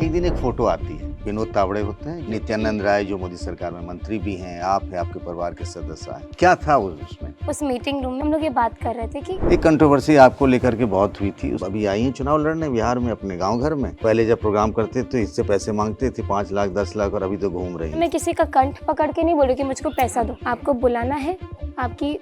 एक दिन एक फोटो आती है, विनोद तावड़े होते हैं, नित्यानंद राय जो मोदी सरकार में मंत्री भी हैं, आप है, आपके परिवार के सदस्य हैं। क्या था उसमें? उस मीटिंग रूम में हम लोग ये बात कर रहे थे कि एक कंट्रोवर्सी आपको लेकर के बहुत हुई थी। अभी आई हैं चुनाव लड़ने बिहार में अपने गांव घर में। पहले जब प्रोग्राम करते थे इससे पैसे मांगते थे 5 लाख 10 लाख और अभी तो घूम रही हैं। मैं किसी का कंठ पकड़ के नहीं बोलूँ कि मुझको पैसा दो। आपको बुलाना है, आपकी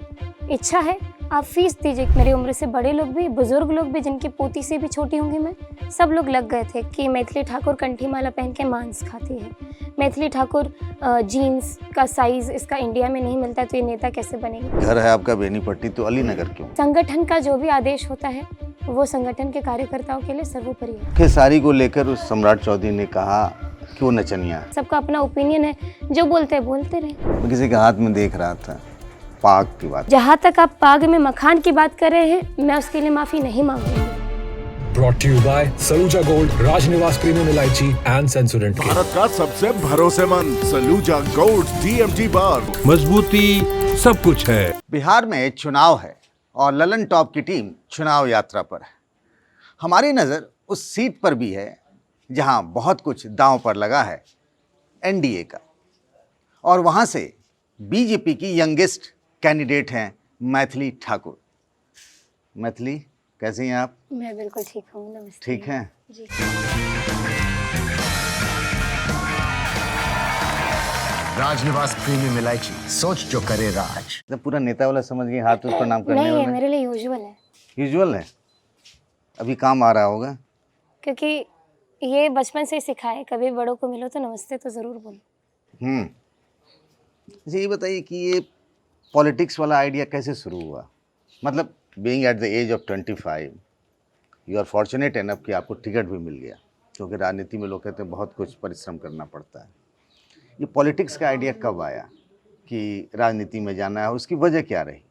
इच्छा है, आप फीस दीजिए। मेरी उम्र से बड़े लोग भी, बुजुर्ग लोग भी, जिनकी पोती से भी छोटी होंगी मैं, सब लोग लग गए थे कि मैथिली ठाकुर कंठी माला पहन के मांस खाती है। मैथिली ठाकुर जीन्स का साइज इसका इंडिया में नहीं मिलता, तो ये नेता कैसे बनेगी? घर है आपका बेनीपट्टी, तो अलीनगर क्यों? संगठन का जो भी आदेश होता है वो संगठन के कार्यकर्ताओं के लिए सर्वोपरि है। खेसारी को लेकर उस सम्राट चौधरी ने कहा कि वो नचनिया है। सबका अपना ओपिनियन है, जो बोलते हैं बोलते रहे। मैं किसी के हाथ में देख रहा था पाग की बात। जहाँ तक आप पाग में मखान की बात कर रहे हैं, मैं उसके लिए माफी नहीं मांगूंगी। Brought to you by Saluja Gold, Rajnivas premium Elaichi and Sensodent. Bharat का सबसे भरोसेमंद सलूजा गोल्ड DMG बार। मजबूती सब कुछ है। बिहार में चुनाव है और ललन टॉप की टीम चुनाव यात्रा पर है। हमारी नज़र उस सीट पर भी है जहां बहुत कुछ दांव पर लगा है, NDA का। और वहां से बीजेपी की यंगेस्ट कैंडिडेट हैं मैथिली ठाकुर। मैथिली, कैसी हैं आप? मैं बिल्कुल ठीक हूँ, नमस्ते। ठीक हैं? जी। राजनिवास प्रीमियम इलायची, सोच जो करे राज। तो पूरा नेता वाला समझ गए, हाथ उस प्रणाम करने नहीं है, वाला मेरे लिए यूजुअल है, यूजुअल है। अभी काम आ रहा होगा। क्योंकि ये बचपन से ही सिखाया है, कभी बड़ों को मिलो तो नमस्ते तो ज़रूर बोलो। अच्छा, ये बताइए कि ये पॉलिटिक्स वाला आइडिया कैसे शुरू हुआ? मतलब being at the age of 25 you are fortunate enough कि आपको टिकट भी मिल गया, क्योंकि राजनीति में लोग कहते हैं बहुत कुछ परिश्रम करना पड़ता है। ये पॉलिटिक्स का आइडिया कब आया कि राजनीति में जाना है, उसकी वजह क्या रही?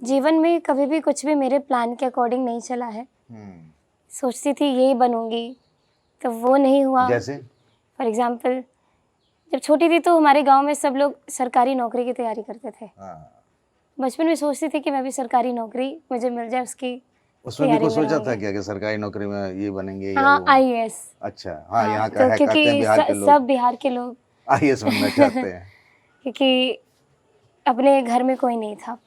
जीवन में कभी भी कुछ भी मेरे प्लान के अकॉर्डिंग नहीं चला है। सोचती थी यही बनूंगी, तो वो नहीं हुआ। जैसे फॉर एग्जाम्पल, जब छोटी थी तो हमारे गांव में सब लोग सरकारी नौकरी की तैयारी करते थे। बचपन में सोचती थी कि मैं भी सरकारी नौकरी मुझे मिल जाए, उसकी उसमें भी तैयारी कुछ में सोचा था रहूंगी। क्या कि सरकारी नौकरी में ये बनेंगे या हाँ, वो? IAS। अच्छा, हाँ, यहाँ का है, क्योंकि कहते हैं बिहार के लोग सब बिहार के लोग IAS बनना चाहते हैं। क्योंकि अपने घर में कोई नहीं था,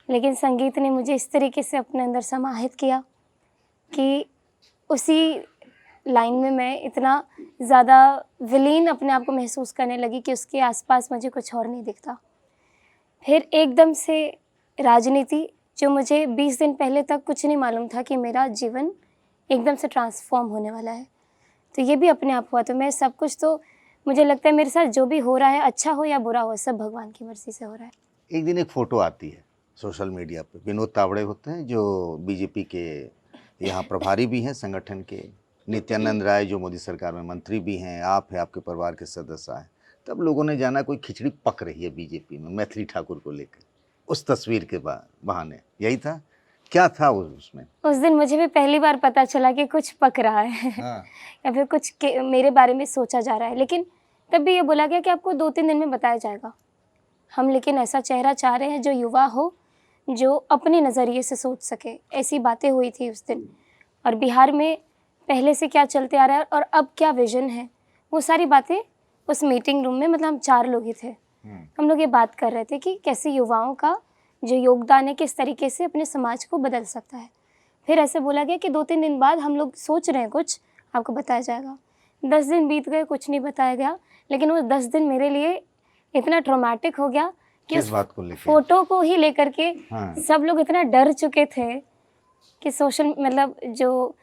लेकिन संगीत ने मुझे इस तरीके से अपने अंदर समाहित किया कि उसी लाइन में मैं इतना ज़्यादा विलीन अपने आप को महसूस करने लगी कि उसके आसपास मुझे कुछ और नहीं दिखता। फिर एकदम से राजनीति, जो मुझे 20 दिन पहले तक कुछ नहीं मालूम था कि मेरा जीवन एकदम से ट्रांसफॉर्म होने वाला है, तो ये भी अपने आप हुआ। तो मैं सब कुछ, तो मुझे लगता है मेरे साथ जो भी हो रहा है, अच्छा हो या बुरा हो, सब भगवान की मर्जी से हो रहा है। एक दिन एक फ़ोटो आती है सोशल मीडिया पे, विनोद तावड़े होते हैं जो बीजेपी के यहाँ प्रभारी भी हैं संगठन के, नित्यानंद राय जो मोदी सरकार में मंत्री भी हैं, आप है, आपके परिवार के सदस्य हैं। तब लोगों ने जाना कोई खिचड़ी पक रही है बीजेपी में मैथिली ठाकुर को लेकर, उस तस्वीर के बहाने। यही था? क्या था उसमें? उस दिन मुझे भी पहली बार पता चला कि कुछ पक रहा है। या फिर कुछ मेरे बारे में सोचा जा रहा है, लेकिन तब भी ये बोला गया कि आपको 2-3 दिन में बताया जाएगा। हम लेकिन ऐसा चेहरा चाह रहे हैं जो युवा हो, जो अपने नज़रिए से सोच सके। ऐसी बातें हुई थी उस दिन, और बिहार में पहले से क्या चलते आ रहा है और अब क्या विजन है, वो सारी बातें उस मीटिंग रूम में, मतलब हम 4 लोग ही थे, हम लोग ये बात कर रहे थे कि कैसे युवाओं का जो योगदान है किस तरीके से अपने समाज को बदल सकता है। फिर ऐसे बोला गया कि 2-3 दिन बाद हम लोग सोच रहे हैं कुछ, आपको बताया जाएगा। 10 दिन बीत गए, कुछ नहीं बताया गया, लेकिन वो 10 दिन मेरे लिए इतना ट्रॉमेटिक हो गया कि किस उस बात को लेकर? फोटो को ही लेकर के हाँ। सब लोग इतना डर चुके थे कि मतलब जो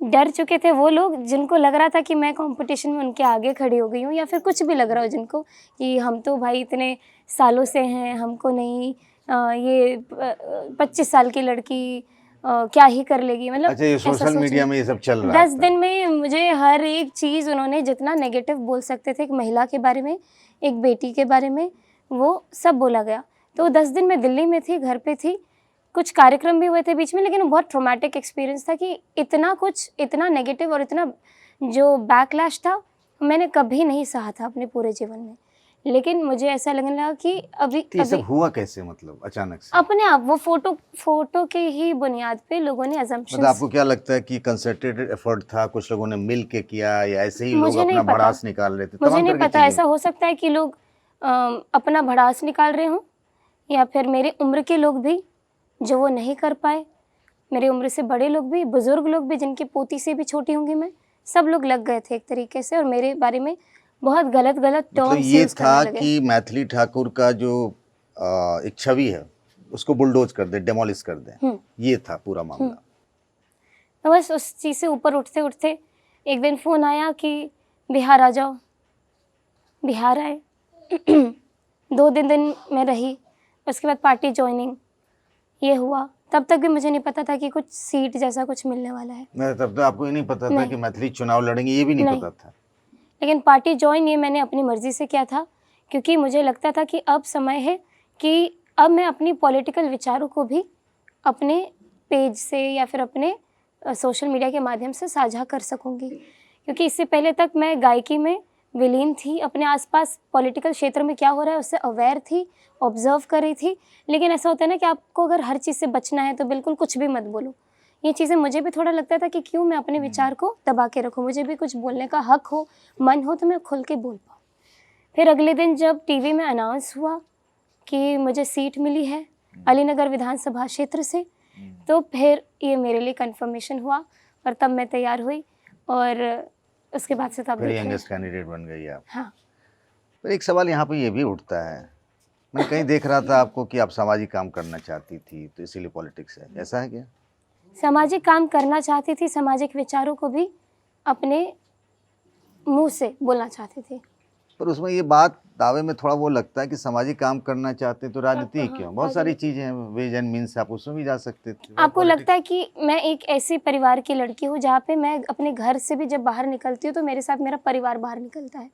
डर चुके थे वो लोग जिनको लग रहा था कि मैं कंपटीशन में उनके आगे खड़ी हो गई हूँ, या फिर कुछ भी लग रहा हो जिनको कि हम तो भाई इतने सालों से हैं, हमको नहीं ये 25 साल की लड़की क्या ही कर लेगी। मतलब अच्छा, ये सोशल मीडिया में ये सब चल रहा 10 दिन में मुझे हर एक चीज़, उन्होंने जितना नेगेटिव बोल सकते थे एक महिला के बारे में, एक बेटी के बारे में, वो सब बोला गया। तो 10 दिन मैं दिल्ली में थी, घर पे थी, कुछ कार्यक्रम भी हुए थे बीच में, लेकिन बहुत ट्रॉमेटिक एक्सपीरियंस था कि इतना कुछ, इतना नेगेटिव और इतना जो बैकलैश था, मैंने कभी नहीं सहा था अपने पूरे जीवन में। लेकिन मुझे ऐसा लगने लगा कि अभी तो ये सब अभी हुआ कैसे, मतलब अचानक से? अपने आप वो फोटो के ही बुनियाद पे लोगों ने मतलब अजम्पशंस। आपको क्या लगता है कि कंसंट्रेटेड एफर्ट था, कुछ लोगों ने मिल के किया, या ऐसे ही लोग मुझे नहीं अपना पता, भड़ास निकाल रहे थे? मुझे तमाम नहीं तरह की पता। चीजें। ऐसा हो सकता है कि लोग अपना भड़ास निकाल रहे हों, या फिर मेरी उम्र के लोग भी जो वो नहीं कर पाए, मेरी उम्र से बड़े लोग भी, बुजुर्ग लोग भी जिनकी पोती से भी छोटी होंगी मैं, सब लोग लग गए थे एक तरीके से और मेरे बारे में बहुत गलत मतलब टर्म्स ये यूज था करने लगे। कि मैथिली ठाकुर का जो एक छवि है उसको बुलडोज कर दे, डेमोलिश कर दे, ये था पूरा मामला। तो बस उस चीज़ से ऊपर उठते उठते एक दिन फ़ोन आया कि बिहार आ जाओ। बिहार आए 2 दिन मैं रही, उसके बाद पार्टी ज्वाइनिंग ये हुआ। तब तक भी मुझे नहीं पता था कि कुछ सीट जैसा कुछ मिलने वाला है, मैं तब तो आपको ये नहीं पता था नहीं। कि मैथिली चुनाव लड़ेंगे, ये भी नहीं नहीं। पता था। लेकिन पार्टी ज्वाइन ये मैंने अपनी मर्ज़ी से किया था, क्योंकि मुझे लगता था कि अब समय है कि अब मैं अपनी पॉलिटिकल विचारों को भी अपने पेज से या फिर अपने सोशल मीडिया के माध्यम से साझा कर सकूंगी। क्योंकि इससे पहले तक मैं गायकी में विलीन थी, अपने आसपास पॉलिटिकल क्षेत्र में क्या हो रहा है उससे अवेयर थी, ऑब्जर्व कर रही थी। लेकिन ऐसा होता है ना कि आपको अगर हर चीज़ से बचना है तो बिल्कुल कुछ भी मत बोलो। ये चीज़ें मुझे भी थोड़ा लगता था कि क्यों मैं अपने विचार को दबा के रखूँ, मुझे भी कुछ बोलने का हक हो, मन हो तो मैं खुल के बोल पाऊँ। फिर अगले दिन जब टीवी में अनाउंस हुआ कि मुझे सीट मिली है अलीनगर विधानसभा क्षेत्र से, तो फिर ये मेरे लिए कंफर्मेशन हुआ और तब मैं तैयार हुई और उसके बाद से तब फिर देख रहे यंगेस्ट हैं। कैंडिडेट बन गई आप। हाँ, पर एक सवाल यहाँ पे ये भी उठता है, मैं कहीं देख रहा था आपको कि आप सामाजिक काम करना चाहती थी तो इसीलिए पॉलिटिक्स है, ऐसा है क्या? सामाजिक काम करना चाहती थी, सामाजिक विचारों को भी अपने मुंह से बोलना चाहती थी। पर उसमें ये बात दावे में थोड़ा वो लगता है कि सामाजिक काम करना चाहते तो राजनीति ही क्यों, बहुत सारी चीजें हैं, वेज एंड मीन्स, आप उसमें भी जा सकते थे। आपको लगता है कि मैं एक ऐसे परिवार की लड़की हूँ जहाँ पे मैं अपने घर से भी जब बाहर निकलती हूँ तो मेरे साथ मेरा परिवार बाहर निकलता है।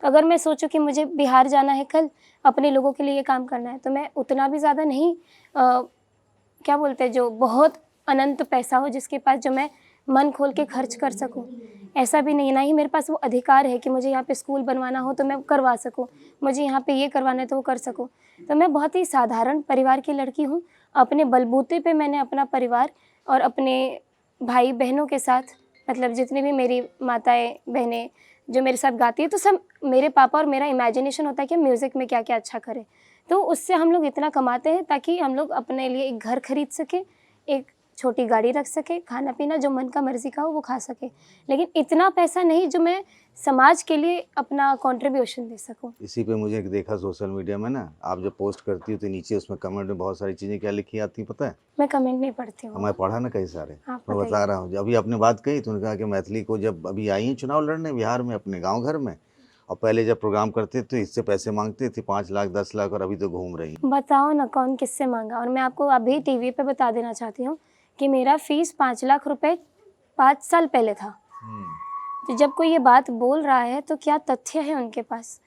तो अगर मैं सोचूं कि मुझे बिहार जाना है कल, अपने लोगों के लिए ये काम करना है, तो मैं उतना भी ज़्यादा नहीं क्या बोलते हैं, जो बहुत अनंत पैसा हो जिसके पास जो मैं मन खोल के खर्च कर सकूं, ऐसा भी नहीं। ना ही मेरे पास वो अधिकार है कि मुझे यहाँ पे स्कूल बनवाना हो तो मैं करवा सकूं, मुझे यहाँ पे ये करवाना है तो वो कर सकूं। तो मैं बहुत ही साधारण परिवार की लड़की हूँ। अपने बलबूते पे मैंने अपना परिवार और अपने भाई बहनों के साथ, मतलब जितने भी मेरी माताएं बहनें जो मेरे साथ गाती है, तो सब मेरे पापा और मेरा इमेजिनेशन होता है कि म्यूज़िक में क्या क्या अच्छा करें। तो उससे हम लोग इतना कमाते हैं ताकि हम लोग अपने लिए एक घर खरीद सके, एक छोटी गाड़ी रख सके, खाना पीना जो मन का मर्जी का हो वो खा सके। लेकिन इतना पैसा नहीं जो मैं समाज के लिए अपना कंट्रीब्यूशन दे सकूं। इसी पे मुझे एक देखा सोशल मीडिया में ना, आप जब पोस्ट करती हो तो नीचे उसमें कमेंट में बहुत सारी चीज़ें क्या लिखी आती हैं पता है? मैं कमेंट नहीं पढ़ती हूँ। मैं पढ़ा ना कई सारे, हाँ, मैं बताइए। बता रहा हूँ। अभी आपने बात कही तो उन्होंने कहा कि मैथिली को जब अभी आई हैं चुनाव लड़ने बिहार में अपने गाँव घर में, और पहले जब प्रोग्राम करते थे इससे पैसे मांगते थे 5 लाख 10 लाख, और अभी तो घूम रही हैं। बताओ ना कौन किससे मांगा। और मैं आपको अभी टीवी पे बता देना चाहती हूँ कि मेरा फीस 5 लाख रुपए 5 साल पहले था। तो जब कोई ये बात बोल रहा है तो क्या तथ्य है उनके पास?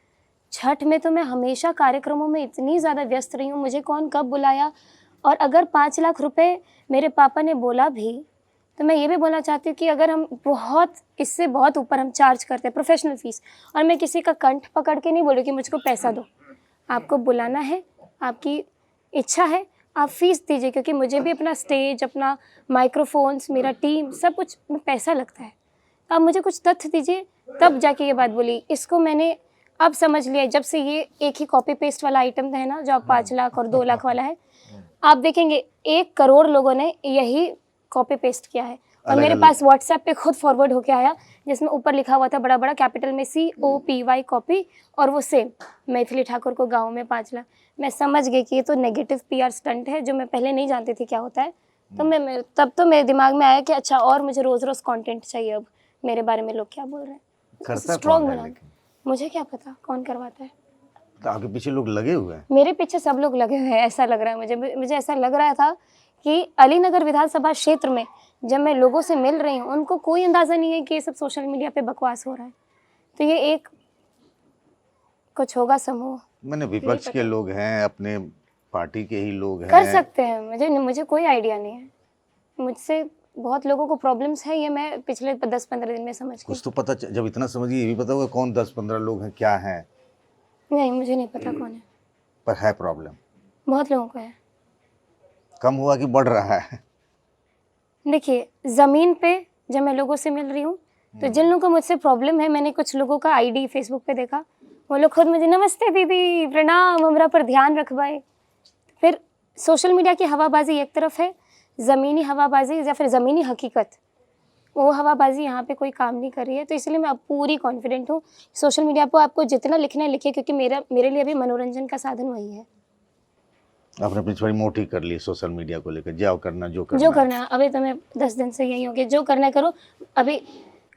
छठ में तो मैं हमेशा कार्यक्रमों में इतनी ज़्यादा व्यस्त रही हूँ, मुझे कौन कब बुलाया। और अगर 5 लाख रुपए मेरे पापा ने बोला भी तो मैं ये भी बोलना चाहती हूँ कि अगर हम बहुत इससे बहुत ऊपर हम चार्ज करते हैं प्रोफेशनल फ़ीस, और मैं किसी का कंठ पकड़ के नहीं बोलूँ कि मुझको पैसा दो, आपको बुलाना है, आपकी इच्छा है, आप फ़ीस दीजिए। क्योंकि मुझे भी अपना स्टेज, अपना माइक्रोफोन्स, मेरा टीम, सब कुछ में पैसा लगता है। तो आप मुझे कुछ तथ्य दीजिए, तब जाके ये बात बोली। इसको मैंने अब समझ लिया, जब से ये एक ही कॉपी पेस्ट वाला आइटम है ना, जो आप 5 लाख और 2 लाख वाला है, आप देखेंगे 1 करोड़ लोगों ने यही कॉपी पेस्ट किया है। और मेरे पास व्हाट्सएप पे खुद फॉरवर्ड होके आया, जिसमें ऊपर लिखा हुआ था बड़ा बड़ा कैपिटल में COPY कॉपी, और वो सेम मैथिली ठाकुर को गाँव में 5 लाख। मैं समझ गई कि ये तो नेगेटिव PR स्टंट है, जो मैं पहले नहीं जानती थी क्या होता है। तो मैं तब तो मेरे दिमाग में आया कि अच्छा, और मुझे रोज़ रोज़ कंटेंट चाहिए, अब मेरे बारे में लोग क्या बोल रहे हैं। करता स्ट्रॉन्ग कौन है बना, लेकिन? मुझे क्या पता कौन करवाता है। तो आपके पीछे लोग लगे हुए हैं? मेरे पीछे सब लोग लगे हुए हैं, ऐसा लग रहा है मुझे ऐसा लग रहा था कि अलीनगर विधानसभा क्षेत्र में जब मैं लोगों से मिल रही हूँ, उनको कोई अंदाज़ा नहीं है कि ये सब सोशल मीडिया पे बकवास हो रहा है। तो ये एक कुछ होगा समूह, मैंने विपक्ष के लोग हैं, अपने पार्टी के ही लोग हैं, कर सकते हैं। मुझे कोई आइडिया नहीं है। मुझसे बहुत लोगों को प्रॉब्लम्स है, ये मैं पिछले 10-15 दिन में समझ गई। कुछ तो पता जब इतना समझिए ये भी पता होगा कौन 10-15 लोग हैं, क्या हैं। नहीं, मुझे नहीं पता कौन है। पर है प्रॉब्लम? बहुत लोगों को है। कम हुआ कि बढ़ रहा है? देखिए, ज़मीन पे जब मैं लोगों से मिल रही हूँ तो जिन लोगों को मुझसे प्रॉब्लम है, मैंने कुछ लोगों का आईडी फेसबुक पे देखा, वो लोग खुद मुझे नमस्ते दीदी, प्रणाम, हमरा पर ध्यान रखवाए। फिर सोशल मीडिया की हवाबाजी एक तरफ है, ज़मीनी हवाबाजी या फिर ज़मीनी हकीकत, वो हवाबाजी यहाँ पे कोई काम नहीं कर रही है। तो इसलिए मैं अब पूरी कॉन्फिडेंट हूँ। सोशल मीडिया पर आपको जितना लिखना है लिखिए, क्योंकि मेरे लिए अभी मनोरंजन का साधन वही है। आपने अपनी थोड़ी मोटी कर ली सोशल मीडिया को लेकर, जाओ करना जो करना है। अभी तो मैं 10 दिन से यही हो गया, जो करना है करो। अभी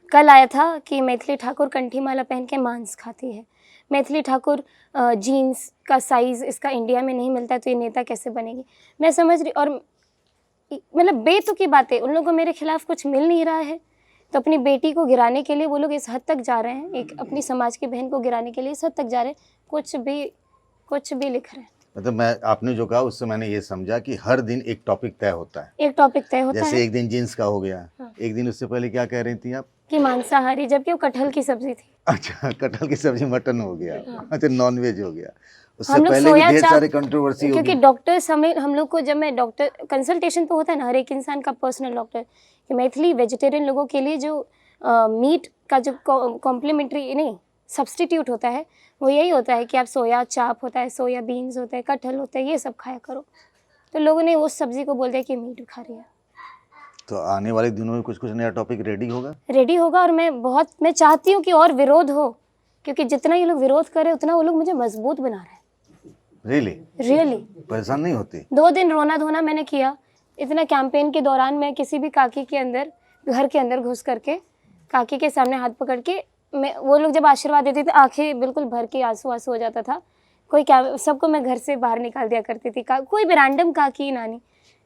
कल आया था कि मैथिली ठाकुर कंठी माला पहन के मांस खाती है, मैथिली ठाकुर जीन्स का साइज़ इसका इंडिया में नहीं मिलता है, तो ये नेता कैसे बनेगी? मैं समझ रही, और मतलब बेतुकी बातें, उन लोगों को मेरे खिलाफ कुछ मिल नहीं रहा है तो अपनी बेटी को गिराने के लिए वो लोग इस हद तक जा रहे हैं, एक अपनी समाज की बहन को गिराने के लिए इस हद तक जा रहे हैं, कुछ भी लिख रहे हैं। मतलब मैं, आपने जो कहा उससे मैंने ये समझा कि हर दिन एक टॉपिक तय होता है। एक टॉपिक तय होता है, जैसे एक दिन जीन्स का हो गया। हाँ। एक दिन उससे पहले क्या कह रही थी आप? कि मांसाहारी, जबकि वो कटहल की सब्जी थी। अच्छा, कटहल की सब्जी मटन हो गया। हाँ। अच्छा, नॉनवेज हो गया। उससे हम लोग पहले भी सोया ढेर चाप, सारे कंट्रोवर्सी हो क्योंकि गई। डॉक्टर्स हम लोग को, जब मैं डॉक्टर कंसल्टेशन तो होता है ना हर एक इंसान का पर्सनल डॉक्टर, कि मैथिली वेजिटेरियन लोगों के लिए जो मीट का जो कॉम्प्लीमेंट्री नहीं सब्सटीट्यूट होता है, वो यही होता है कि आप सोया चाप होता है, सोया बीन्स होता है, कटहल होता है, ये सब खाया करो। तो लोगों ने उस सब्जी को बोल दिया कि मीट खा रही है। तो आने वाले दिनों में कुछ कुछ नया टॉपिक रेडी होगा। और मैं चाहती हूँ कि और विरोध हो, क्योंकि जितना ये लोग विरोध करे उतना वो लोग मुझे मजबूत बना रहे हैं। रियली परेशान नहीं होती? 2 दिन रोना धोना मैंने किया। इतना कैंपेन के दौरान मैं किसी भी काकी के अंदर, घर के अंदर घुस करके काकी के सामने हाथ पकड़ के, मैं, वो लोग जब आशीर्वाद देते थे आंखें बिल्कुल भर के आंसू हो जाता था। सबको मैं घर से बाहर निकाल दिया करती थी। कोई भी रैंडम काकी नानी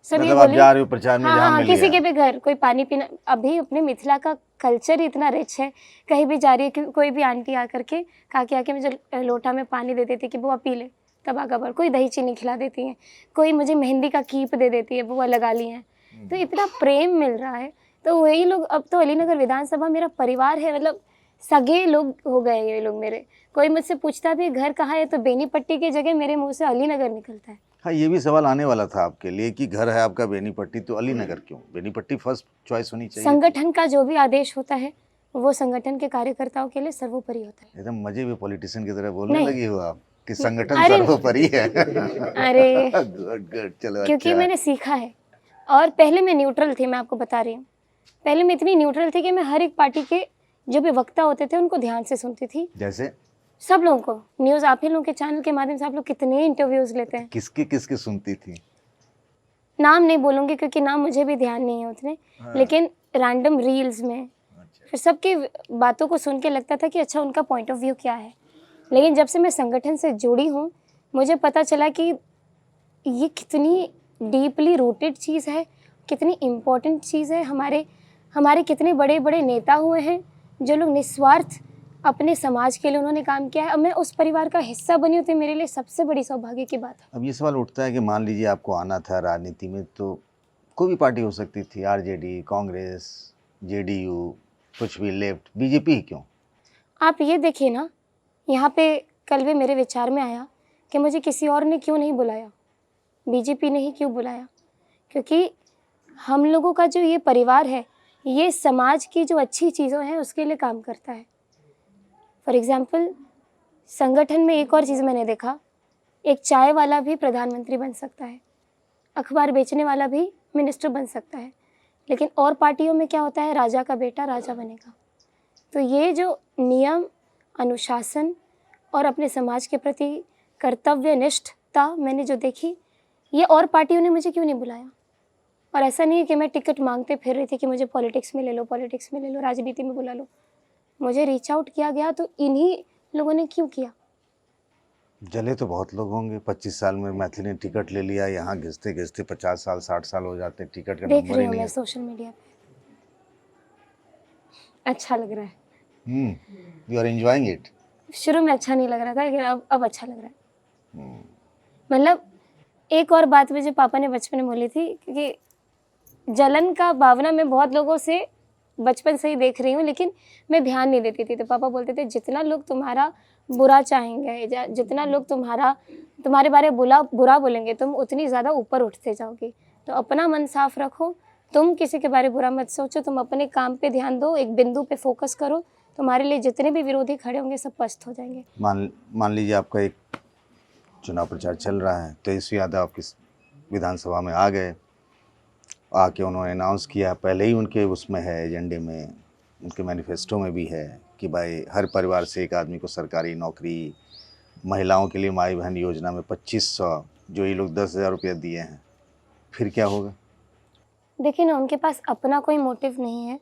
सब ये मतलब आप बोले, जा रहे हो प्रचार में, जहाँ मिल किसी गया। के भी घर कोई पानी पीना, अभी अपने मिथिला का कल्चर ही इतना रिच है, कहीं भी जा रही है कि कोई भी आंटी आकर के काकी आके मुझे लोटा में पानी दे देती कि बुआ पी ले, तब आगा बढ़। कोई दही चीनी खिला देती हैं, कोई मुझे मेहंदी का कीप दे देती है, बुआ लगा ली हैं। तो इतना प्रेम मिल रहा है। तो वही लोग, अब तो अलीनगर विधानसभा मेरा परिवार है, मतलब सगे लोग हो गए ये लोग मेरे। कोई मुझसे पूछता भी घर कहाँ है, तो बेनीपट्टी की जगह मेरे मुंह से अलीनगर निकलता है। हाँ, ये भी सवाल आने वाला था आपके लिए कि घर है आपका बेनीपट्टी, तो अलीनगर क्यों? बेनीपट्टी फर्स्ट चॉइस होनी चाहिए। संगठन का जो भी आदेश होता है वो संगठन के कार्यकर्ताओं के लिए सर्वोपरि होता है। एकदम मजे में पॉलिटिशियन की तरह बोलने नहीं। लगी हो आप कि संगठन अरे सर्वोपरि है। अरे गुड, चलो क्योंकि अच्छा। मैंने सीखा है, और पहले मैं न्यूट्रल थी, मैं आपको बता रही हूँ। पहले मैं इतनी न्यूट्रल थी कि मैं हर एक पार्टी के जो भी वक्ता होते थे उनको ध्यान से सुनती थी। जैसे सब लोगों को, न्यूज़ आप ही लोगों के चैनल के माध्यम से आप लोग कितने इंटरव्यूज़ लेते हैं। किसके सुनती थी? नाम नहीं बोलूँगी क्योंकि नाम मुझे भी ध्यान नहीं है उतने, लेकिन रैंडम रील्स में फिर सबकी बातों को सुन के लगता था कि अच्छा उनका पॉइंट ऑफ व्यू क्या है। लेकिन जब से मैं संगठन से जुड़ी हूँ, मुझे पता चला कि ये कितनी डीपली रूटेड चीज़ है, कितनी इम्पोर्टेंट चीज़ है। हमारे कितने बड़े बड़े नेता हुए हैं जो लोग निस्वार्थ अपने समाज के लिए उन्होंने काम किया है। अब मैं उस परिवार का हिस्सा बनी हूँ, तो मेरे लिए सबसे बड़ी सौभाग्य की बात है। अब ये सवाल उठता है कि मान लीजिए आपको आना था राजनीति में, तो कोई भी पार्टी हो सकती थी, आरजेडी, कांग्रेस, जेडीयू, कुछ भी, लेफ्ट, बीजेपी ही क्यों? आप ये देखिए ना, यहाँ पे कल भी मेरे विचार में आया कि मुझे किसी और ने क्यों नहीं बुलाया, बीजेपी ने ही क्यों बुलाया, क्योंकि हम लोगों का जो ये परिवार है, ये समाज की जो अच्छी चीज़ों हैं उसके लिए काम करता है। फॉर एग्ज़ाम्पल, संगठन में एक और चीज़ मैंने देखा, एक चाय वाला भी प्रधानमंत्री बन सकता है, अखबार बेचने वाला भी मिनिस्टर बन सकता है, लेकिन और पार्टियों में क्या होता है, राजा का बेटा राजा बनेगा। तो ये जो नियम, अनुशासन और अपने समाज के प्रति कर्तव्यनिष्ठता मैंने जो देखी, ये और पार्टियों ने मुझे क्यों नहीं बुलाया। और ऐसा नहीं है कि मैं टिकट मांगते फिर रही थी कि मुझे पॉलिटिक्स में ले लो, पॉलिटिक्स में ले लो, राजनीति में बुला लो। मुझे रीच आउट किया गया, तो इन्हीं लोगों ने क्यों किया। जले तो बहुत लोग होंगे। 25 साल में मैथिली ने टिकट ले लिया, यहाँ घिसते घिसते 50 साल 60 साल हो जाते, टिकट का देख नंबर रही ही हूँ नहीं मैं है। सोशल मीडिया पे, अच्छा लग रहा है। You are enjoying it? शुरू में अच्छा नहीं लग रहा था, लेकिन अब अच्छा लग रहा है। मतलब एक और बात मुझे पापा ने बचपन में बोली थी, क्योंकि जलन का भावना मैं बहुत लोगों से बचपन से ही देख रही हूँ, लेकिन मैं ध्यान नहीं देती थी। तो पापा बोलते थे जितना लोग तुम्हारा बुरा चाहेंगे, जितना लोग तुम्हारे बारे में बुरा बोलेंगे, तुम उतनी ज़्यादा ऊपर उठते जाओगी। तो अपना मन साफ रखो, तुम किसी के बारे में बुरा मत सोचो, तुम अपने काम पे ध्यान दो, एक बिंदु पे फोकस करो, तुम्हारे लिए जितने भी विरोधी खड़े होंगे सब पस्त हो जाएंगे। मान लीजिए आपका एक चुनाव प्रचार चल रहा है, तेजस्वी यादव आपकी विधानसभा में आ गए, आके उन्होंने अनाउंस किया, पहले ही उनके उसमें है, एजेंडे में, उनके मैनिफेस्टो में भी है कि भाई हर परिवार से एक आदमी को सरकारी नौकरी, महिलाओं के लिए माई बहन योजना में 2500, जो ये लोग 10,000 रुपया दिए हैं, फिर क्या होगा? देखिए ना, उनके पास अपना कोई मोटिव नहीं है।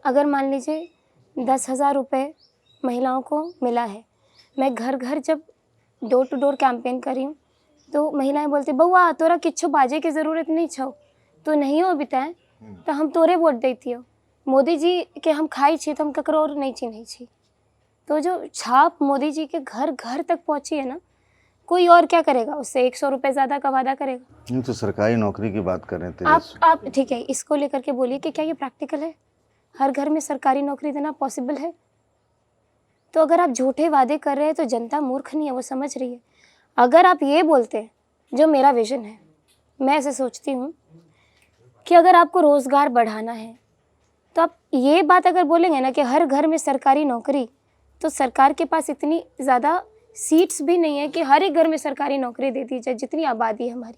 अगर मान लीजिए 10,000 रुपये महिलाओं को मिला है, मैं घर घर जब डोर टू डोर कैंपेन करी हूँ तो महिलाएं बोलती बउआ तोरा किच्छो बाजे की ज़रूरत नहीं छो, तो नहीं हो बिताए तो हम तोरे वोट देती हो, मोदी जी के हम खाई छी तो हम ककरो और नहीं चिन्है छी। तो जो छाप मोदी जी के घर घर तक पहुँची है ना, कोई और क्या करेगा उससे, 100 रुपये ज़्यादा का वादा करेगा? नहीं तो सरकारी नौकरी की बात कर रहे थे आप ठीक है, इसको लेकर के बोलिए कि क्या ये प्रैक्टिकल है? हर घर में सरकारी नौकरी देना पॉसिबल है? तो अगर आप झूठे वादे कर रहे हैं तो जनता मूर्ख नहीं है, वो समझ रही है। अगर आप ये बोलते हैं, जो मेरा विजन है, मैं ऐसे सोचती हूँ कि अगर आपको रोज़गार बढ़ाना है तो आप ये बात अगर बोलेंगे ना कि हर घर में सरकारी नौकरी, तो सरकार के पास इतनी ज़्यादा सीट्स भी नहीं है कि हर एक घर में सरकारी नौकरी दे दी जाए, जितनी आबादी है हमारी।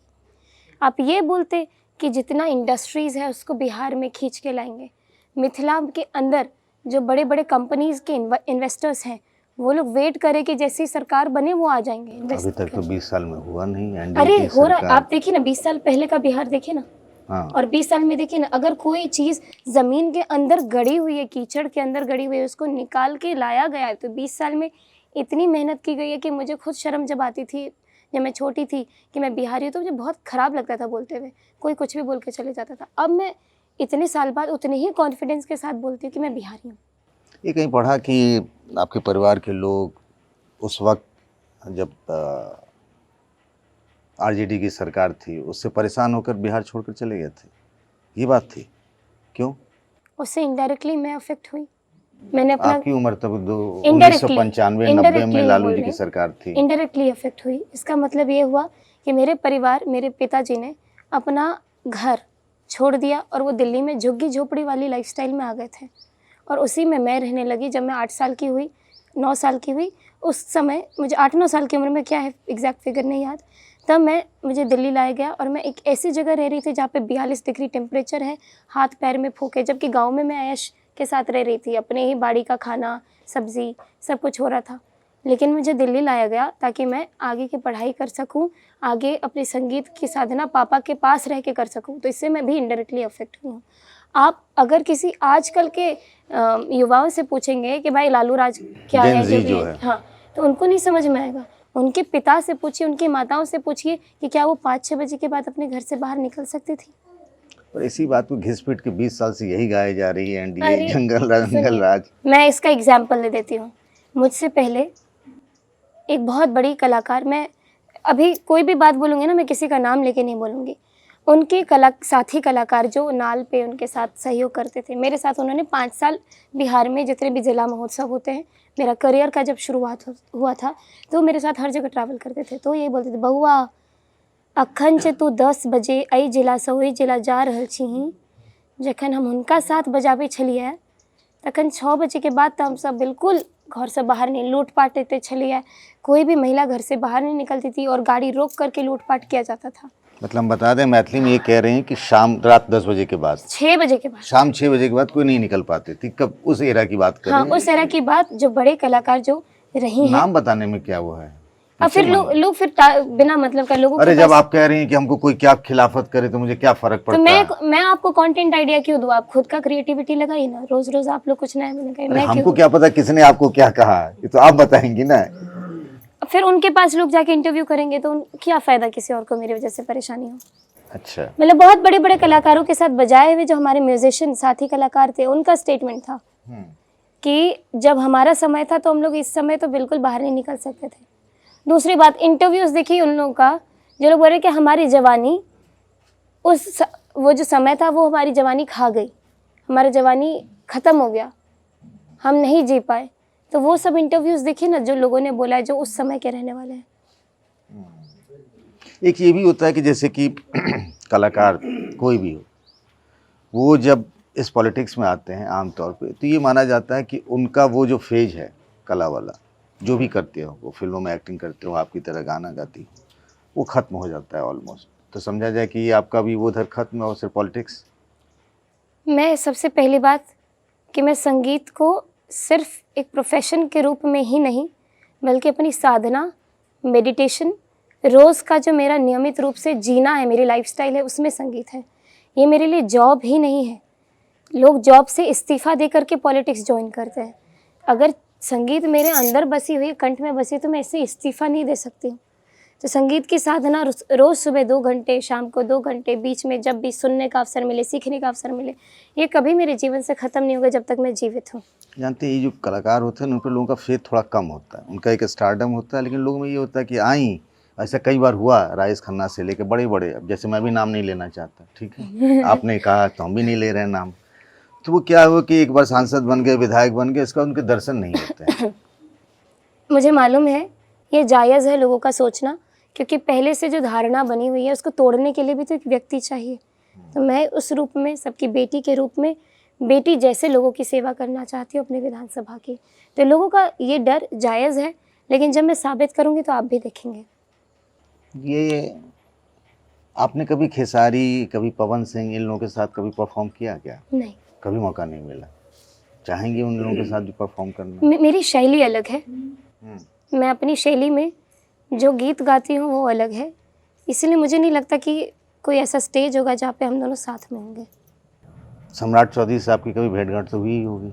आप ये बोलते कि जितना इंडस्ट्रीज़ है उसको बिहार में खींच के लाएंगे, मिथिला के अंदर जो बड़े बड़े कंपनीज़ के इन्वेस्टर्स हैं वो लोग वेट करें कि जैसी सरकार बने वो आ जाएंगे। अभी तक तो 20 साल में हुआ नहीं। अरे हो रहा, आप देखिए ना, 20 साल पहले का बिहार देखिए ना, हाँ। और 20 साल में देखिए ना, अगर कोई चीज़ ज़मीन के अंदर गड़ी हुई है, कीचड़ के अंदर गड़ी हुई है, उसको निकाल के लाया गया है, तो 20 साल में इतनी मेहनत की गई है कि मुझे खुद शर्म जब आती थी, जब मैं छोटी थी, कि मैं बिहारी हूँ, तो मुझे बहुत ख़राब लगता था बोलते हुए, कोई कुछ भी बोल के चले जाता था। अब मैं इतने साल बाद उतने ही कॉन्फिडेंस के साथ बोलती हूँ कि मैं बिहारी हूँ। ये कहीं पढ़ा कि आपके परिवार के लोग उस वक्त जब आरजेडी की सरकार थी उससे परेशान होकर बिहार छोड़कर चले गए थे, ये बात थी? क्यों? उससे इनडायरेक्टली मैं अफेक्ट हुई। मैंने अपना आपकी उम्र तब 1995-90 में लालू जी की सरकार थी। इनडायरेक्टली अफेक्ट हुई। इसका मतलब ये हुआ कि मेरे परिवार, मेरे पिताजी ने अपना घर छोड़ दिया और वो दिल्ली में झुग्गी झोपड़ी वाली लाइफस्टाइल में आ गए थे, और उसी में मैं रहने लगी। जब मैं 8 साल की हुई, 9 साल की हुई, उस समय मुझे 8-9 साल की उम्र में, क्या है एग्जैक्ट फिगर नहीं याद, तब मुझे दिल्ली लाया गया और मैं एक ऐसी जगह रह रही थी जहाँ पे 42 डिग्री टेम्परेचर है, हाथ पैर में फूके, जबकि गांव में मैं ऐश के साथ रह रही थी, अपने ही बाड़ी का खाना, सब्ज़ी, सब कुछ हो रहा था। लेकिन मुझे दिल्ली लाया गया ताकि मैं आगे की पढ़ाई कर सकूं, आगे अपने संगीत की साधना पापा के पास रह के कर सकूं। तो इससे मैं भी इनडायरेक्टली अफेक्ट हुई हूँ। आप अगर किसी आजकल के युवाओं से पूछेंगे कि भाई लालू राज क्या है, जो है, हाँ, तो उनको नहीं समझ में आएगा। उनके पिता से पूछिए, उनकी माताओं से पूछिए कि क्या वो 5-6 बजे के बाद अपने घर से बाहर निकल सकती थी। पर इसी बात को घिस पीट के 20 साल से यही गाई जा रही है, एनडीए जंगल राज। मैं इसका एग्जाम्पल ले देती हूँ। मुझसे पहले एक बहुत बड़ी कलाकार, मैं अभी कोई भी बात बोलूँगी ना, मैं किसी का नाम लेके नहीं बोलूँगी, उनके साथी कलाकार जो नाल पे उनके साथ सहयोग करते थे, मेरे साथ उन्होंने 5 साल बिहार में जितने भी जिला महोत्सव होते हैं, मेरा करियर का जब शुरुआत हुआ था, तो मेरे साथ हर जगह ट्रैवल करते थे। तो यही बोलते थे, बहुआ अखन से तू 10 बजे अई जिला से ओई जिला जा रहल छी, जखन हम उनका साथ बजाबे छलिए तखन 6 बजे के बाद तो हम सब बिल्कुल घर से बाहर नहीं, लूटपाट एते छलिए, कोई भी महिला घर से बाहर नहीं निकलती थी और गाड़ी रोक करके लूटपाट किया जाता था। मतलब बता दें, मैथिली में ये कह रहे हैं कि रात 10 बजे के बाद, 6 बजे के बाद, शाम 6 बजे के बाद कोई नहीं निकल पाते थे। कब? उस एरा की बात कर रहे हैं? हाँ, उस एरा की बात, जो बड़े कलाकार जो रही हैं। नाम बताने में क्या हुआ है? और फिर लोग फिर बिना मतलब का लोगों, अरे जब आप कह रही हैं कि हमको कोई क्या खिलाफत करे तो मुझे क्या फर्क पड़ता है? तो मैं आपको कंटेंट आइडिया क्यों दूं? आप खुद का क्रिएटिविटी लगाइए ना, रोज रोज आप लोग कुछ नया लगाइए। मैं हमको क्या पता किसने आपको क्या कहा, ये तो आप बताएंगी ना। फिर उनके पास लोग जाके इंटरव्यू करेंगे तो क्या फायदा किसी और को मेरी वजह से परेशानी हो। अच्छा, मतलब बहुत बड़े बड़े कलाकारों के साथ बजाए हुए जो हमारे म्यूजिशियन साथी कलाकार थे, उनका स्टेटमेंट था कि जब हमारा समय था तो हम लोग इस समय तो बिल्कुल बाहर नहीं निकल सकते थे। दूसरी बात, इंटरव्यूज़ देखिए उन लोगों का, जो लोग बोल रहे कि हमारी जवानी, वो जो समय था वो हमारी जवानी खा गई, हमारी जवानी ख़त्म हो गया, हम नहीं जी पाए। तो वो सब इंटरव्यूज़ देखिए ना, जो लोगों ने बोला है, जो उस समय के रहने वाले हैं। एक ये भी होता है कि जैसे कि कलाकार कोई भी हो, वो जब इस पॉलिटिक्स में आते हैं आम तौर पे, तो ये माना जाता है कि उनका वो जो फेज है कला वाला, जो भी करते हो, वो फिल्मों में एक्टिंग करते हो, आपकी तरह गाना गाती हो, वो ख़त्म हो जाता है ऑलमोस्ट। तो समझा जाए कि ये आपका भी वो उधर ख़त्म है और सिर्फ पॉलिटिक्स। मैं सबसे पहली बात कि मैं संगीत को सिर्फ एक प्रोफेशन के रूप में ही नहीं, बल्कि अपनी साधना, मेडिटेशन, रोज़ का जो मेरा नियमित रूप से जीना है, मेरी लाइफस्टाइल है, उसमें संगीत है। ये मेरे लिए जॉब ही नहीं है। लोग जॉब से इस्तीफ़ा दे करके पॉलिटिक्स ज्वाइन करते हैं। अगर संगीत मेरे अंदर बसी हुई, कंठ में बसी, तो मैं इससे इस्तीफ़ा नहीं दे सकती हूँ। तो संगीत की साधना रोज़ सुबह 2 घंटे, शाम को 2 घंटे, बीच में जब भी सुनने का अवसर मिले, सीखने का अवसर मिले, ये कभी मेरे जीवन से ख़त्म नहीं होगा जब तक मैं जीवित हूँ। जानते हैं, ये जो कलाकार होते हैं उन पर लोगों का फेथ थोड़ा कम होता है, उनका एक स्टारडम होता है, लेकिन लोगों में ये होता है कि आई, ऐसा कई बार हुआ, राजेश खन्ना से लेके बड़े बड़े, अब जैसे मैं भी नाम नहीं लेना चाहता, ठीक है, आपने कहा तो हम भी नहीं ले रहे हैं नाम, तो वो क्या हुआ कि एक बार सांसद बन गए, विधायक बन गए, इसका उनके दर्शन नहीं होते हैं। मुझे मालूम है ये जायज़ है लोगों का सोचना, क्योंकि पहले से जो धारणा बनी हुई है उसको तोड़ने के लिए भी तो एक व्यक्ति चाहिए। तो मैं उस रूप में, सबकी बेटी के रूप में, बेटी जैसे लोगों की सेवा करना चाहती हूँ अपनी विधानसभा की। तो लोगों का ये डर जायज़ है, लेकिन जब मैं साबित करूँगी तो आप भी देखेंगे। ये आपने कभी खेसारी, कभी पवन सिंह, इन लोगों के साथ कभी परफॉर्म किया क्या? नहीं, कभी मौका नहीं मिला? चाहेंगे उन लोगों के साथ भी परफॉर्म करना? मेरी शैली अलग है। मैं अपनी शैली में जो गीत गाती हूँ वो अलग है, इसलिए मुझे नहीं लगता कि कोई ऐसा स्टेज होगा जहाँ पे हम दोनों साथ में होंगे। सम्राट चौधरी से आपकी कभी भेंट-गांठ तो हुई ही होगी?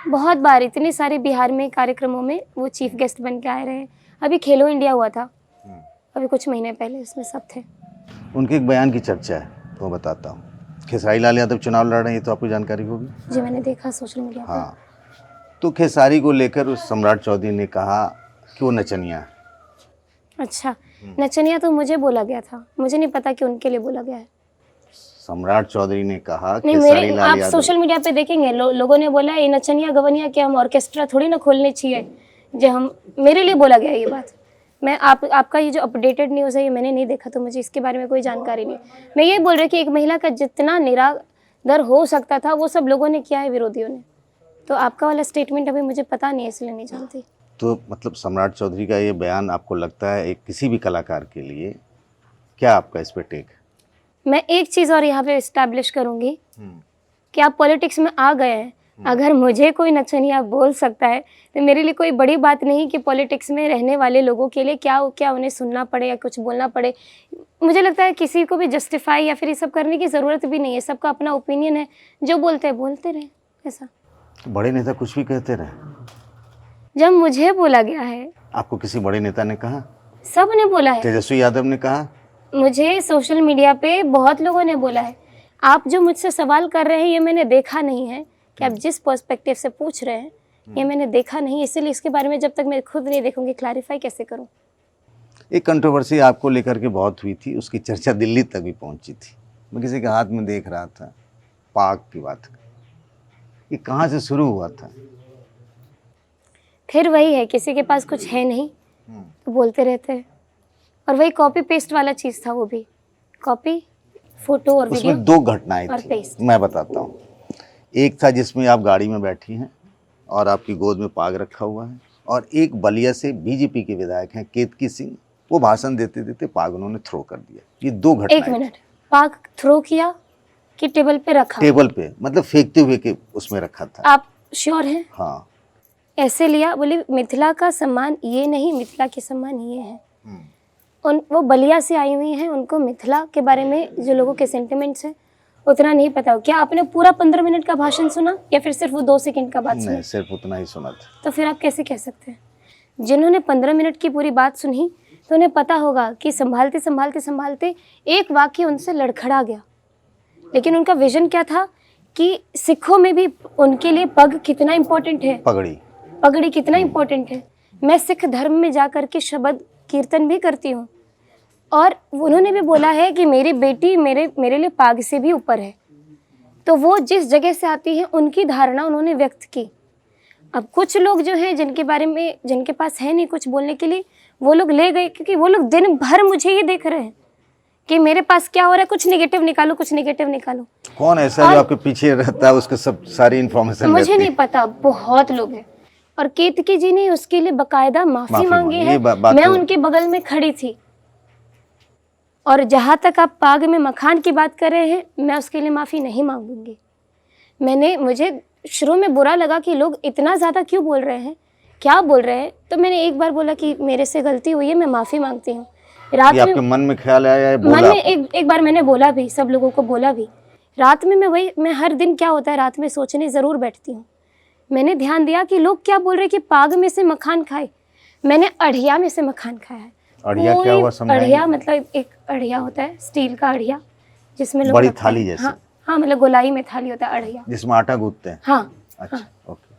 बहुत बार, इतने सारे बिहार में कार्यक्रमों में वो चीफ गेस्ट बन के आए रहे। अभी खेलो इंडिया हुआ था, अभी कुछ महीने पहले, उसमें सब थे। उनके एक बयान की चर्चा है, वो बताता हूँ। खेसारी लाल यादव चुनाव लड़ रहे हैं, ये तो आपको जानकारी होगी? जी, मैंने देखा सोशल मीडिया पर। हाँ, तो खेसारी को लेकर उस सम्राट चौधरी ने कहा कि वो नचनिया है। अच्छा, नचनिया तो मुझे बोला गया था, मुझे नहीं पता कि उनके लिए बोला गया है। सम्राट चौधरी ने कहा नहीं, खेसारी मेरे लाल आप यादव, सोशल मीडिया पे देखेंगे लोगों ने बोला ये नचनिया गवनिया के हम ऑर्केस्ट्रा थोड़ी ना खोलने चाहिए, जो हम, मेरे लिए बोला गया ये बात। मैं आपका ये जो अपडेटेड न्यूज़ है ये मैंने नहीं देखा, तो मुझे इसके बारे में कोई जानकारी नहीं। मैं ये बोल रही कि एक महिला का जितना निरादर हो सकता था वो सब लोगों ने किया है, विरोधियों ने। तो आपका वाला स्टेटमेंट अभी मुझे पता नहीं है, इसलिए नहीं जानती। तो मतलब सम्राट चौधरी का ये बयान आपको लगता है एक किसी भी कलाकार के लिए, क्या आपका इस पर टेक है? मैं एक चीज़ और यहाँ पे इस्टेब्लिश करूँगी कि आप पॉलिटिक्स में आ गए हैं, अगर मुझे कोई नचनिया बोल सकता है तो मेरे लिए कोई बड़ी बात नहीं कि पॉलिटिक्स में रहने वाले लोगों के लिए क्या उन्हें सुनना पड़े या कुछ बोलना पड़े। मुझे लगता है किसी को भी जस्टिफाई या फिर ये सब करने की ज़रूरत भी नहीं है, सबका अपना ओपिनियन है, जो बोलते हैं बोलते रहे। ऐसा तो बड़े नेता कुछ भी कहते रहे, जब मुझे बोला गया है, आपको किसी बड़े नेता ने कहा? सब ने बोला है, तेजस्वी यादव ने कहा, मुझे सोशल मीडिया पे बहुत लोगों ने बोला है। आप जो मुझसे सवाल कर रहे हैं ये मैंने देखा नहीं है, कि आप जिस पर्सपेक्टिव से पूछ रहे हैं ये मैंने देखा नहीं, इसलिए इसके बारे में जब तक मैं खुद नहीं देखूंगी क्लैरिफाई कैसे करूं। एक कंट्रोवर्सी आपको लेकर के बहुत हुई थी, उसकी चर्चा दिल्ली तक भी पहुंची थी। मैं किसी के हाथ में देख रहा था, पाक की बात, ये कहाँ से शुरू हुआ था? फिर वही है, किसी के पास कुछ है नहीं तो बोलते रहते हैं, और वही कॉपी पेस्ट वाला चीज़ था, वो भी कॉपी, फोटो और वीडियो उसमें दो घटनाएं और थी, पेस्ट। मैं बताता हूँ। एक था जिसमें आप गाड़ी में बैठी हैं और आपकी गोद में पाग रखा हुआ है, और एक बलिया से बीजेपी के विधायक हैं केतकी सिंह, वो भाषण देते देते पाग उन्होंने थ्रो कर दिया। ये दो घटनाएं। एक मिनट, पाग थ्रो किया कि टेबल पे रखा? टेबल पे, मतलब फेंकते हुए के उसमें रखा था। आप श्योर हैं? हाँ। ऐसे लिया, बोले मिथिला का सम्मान ये नहीं, मिथिला के सम्मान ये है। वो बलिया से आई हुई हैं, उनको मिथिला के बारे में जो लोगों के सेंटिमेंट्स हैं उतना नहीं पता हो। क्या आपने पूरा 15 मिनट का भाषण सुना या फिर सिर्फ वो 2 सेकंड का बात सुना? नहीं, सिर्फ उतना ही सुना था। तो फिर आप कैसे कह सकते हैं? जिन्होंने 15 मिनट की पूरी बात सुनी तो उन्हें पता होगा कि संभालते संभालते संभालते एक वाक्य उनसे लड़खड़ा गया, लेकिन उनका विजन क्या था कि सिखों में भी उनके लिए पग कितना इम्पोर्टेंट है, पगड़ी कितना इम्पोर्टेंट है। मैं सिख धर्म में जा कर के शब्द कीर्तन भी करती हूँ, और उन्होंने भी बोला है कि मेरी बेटी मेरे लिए पाग से भी ऊपर है। तो वो जिस जगह से आती है उनकी धारणा उन्होंने व्यक्त की। अब कुछ लोग जो हैं जिनके बारे में, जिनके पास है नहीं कुछ बोलने के लिए, वो लोग ले गए, क्योंकि वो लोग दिन भर मुझे ही देख रहे हैं कि मेरे पास क्या हो रहा है, कुछ नेगेटिव निकालो, कुछ नेगेटिव निकालो। कौन ऐसा जो आपके पीछे रहता है, उसके सब सारी इन्फॉर्मेशन मुझे नहीं पता, बहुत लोग हैं। और केतकी जी ने उसके लिए बकायदा माफी मांगी है। मैं उनके बगल में खड़ी थी। और जहाँ तक आप पाग में मखान की बात कर रहे हैं, मैं उसके लिए माफ़ी नहीं मांगूंगी। मुझे शुरू में बुरा लगा कि लोग इतना ज़्यादा क्यों बोल रहे हैं, क्या बोल रहे हैं, तो मैंने एक बार बोला कि मेरे से गलती हुई है, मैं माफ़ी मांगती हूँ। रात में आपके मन में ख्याल आया है, मन में एक बार मैंने बोला भी, सब लोगों को बोला भी। रात में मैं हर दिन क्या होता है, रात में सोचने ज़रूर बैठती हूँ। मैंने ध्यान दिया कि लोग क्या बोल रहे हैं कि पाग में से मखान खाए। मैंने अढ़िया में से मखान खाया है। अढ़िया क्या हुआ समझाइए? अढ़िया मतलब एक अढ़िया होता है, स्टील का अढ़िया, जिसमें लोग बड़ी थाली जैसे। हाँ, मतलब गोलाई में थाली होता है अढ़िया, जिसमें आटा गूंथते हैं। हाँ, अच्छा, ओके।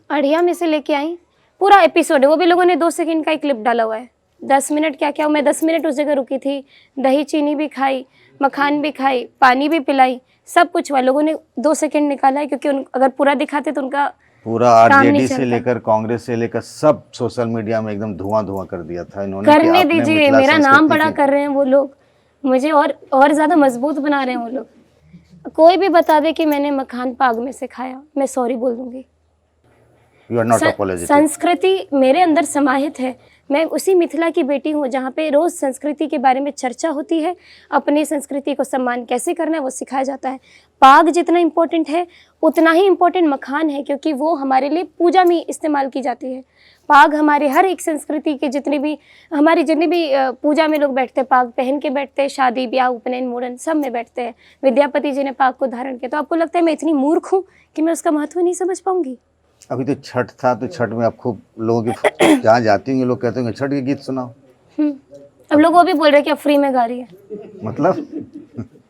अढ़िया में से लेके आई। पूरा एपिसोड है, वो भी लोगों ने 2 सेकंड का एक क्लिप डाला हुआ है। 10 मिनट क्या क्या, मैं 10 मिनट उस जगह रुकी थी, दही चीनी भी खाई, मखान भी खाई, पानी भी पिलाई, सब कुछ हुआ। लोगों ने 2 सेकंड निकाला है, क्योंकि अगर पूरा दिखाते तो उनका पूरा आरजेडी से लेकर कांग्रेस से लेकर सब सोशल मीडिया में एकदम धुआं कर दिया था इन्होंने। करने दीजिए, मेरा नाम बड़ा कर रहे हैं वो लोग, मुझे और ज्यादा मजबूत बना रहे हैं वो लोग। कोई भी बता दे कि मैंने मखान पाग में से खाया, मैं सॉरी बोल दूंगी। You are not apologetic. संस्कृति मेरे अंदर समाहित है। मैं उसी मिथिला की बेटी हूँ जहाँ पे रोज संस्कृति के बारे में चर्चा होती है। अपनी संस्कृति को सम्मान कैसे करना है वो सिखाया जाता है। पाग जितना इम्पोर्टेंट है उतना ही इम्पोर्टेंट मखान है, क्योंकि वो हमारे लिए पूजा में इस्तेमाल की जाती है। पाग हमारे हर एक संस्कृति के जितनी भी पूजा में लोग बैठते हैं, पाग पहन के बैठते हैं। शादी ब्याह उपनयन मुंडन सब में बैठते हैं। विद्यापति जी ने पाग को धारण किया। तो आपको लगता है मैं इतनी मूर्ख हूँ कि मैं उसका महत्व नहीं समझ पाऊंगी? अभी तो छठ था, तो छठ में आप खूब लोगों की जहाँ जाती होंगे लोग कहते होंगे छठ के गीत सुनाओ। अब लोग वो भी बोल रहे हैं कि अब फ्री में गा रही है। मतलब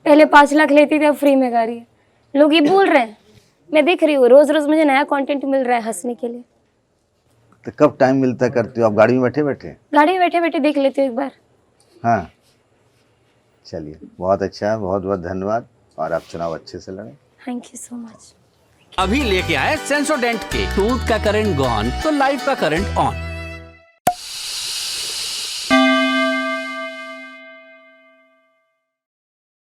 पहले 5 लाख लेती थी, अब फ्री में गा रही है। लोग ये बोल रहे हैं, मैं देख रही हूँ। रोज रोज मुझे नया कंटेंट मिल रहा है हंसने के लिए। तो कब टाइम मिलता करती हो आप? गाड़ी में बैठे बैठे? गाड़ी में बैठे बैठे देख लेती हूँ एक बार। हाँ, चलिए, बहुत अच्छा है, बहुत बहुत धन्यवाद। और आप चुनाव अच्छे से लड़ें। Thank you so much. अभी लेके आए सेंसोडेंट के टूथ का करंट गॉन तो लाइफ का करंट ऑन।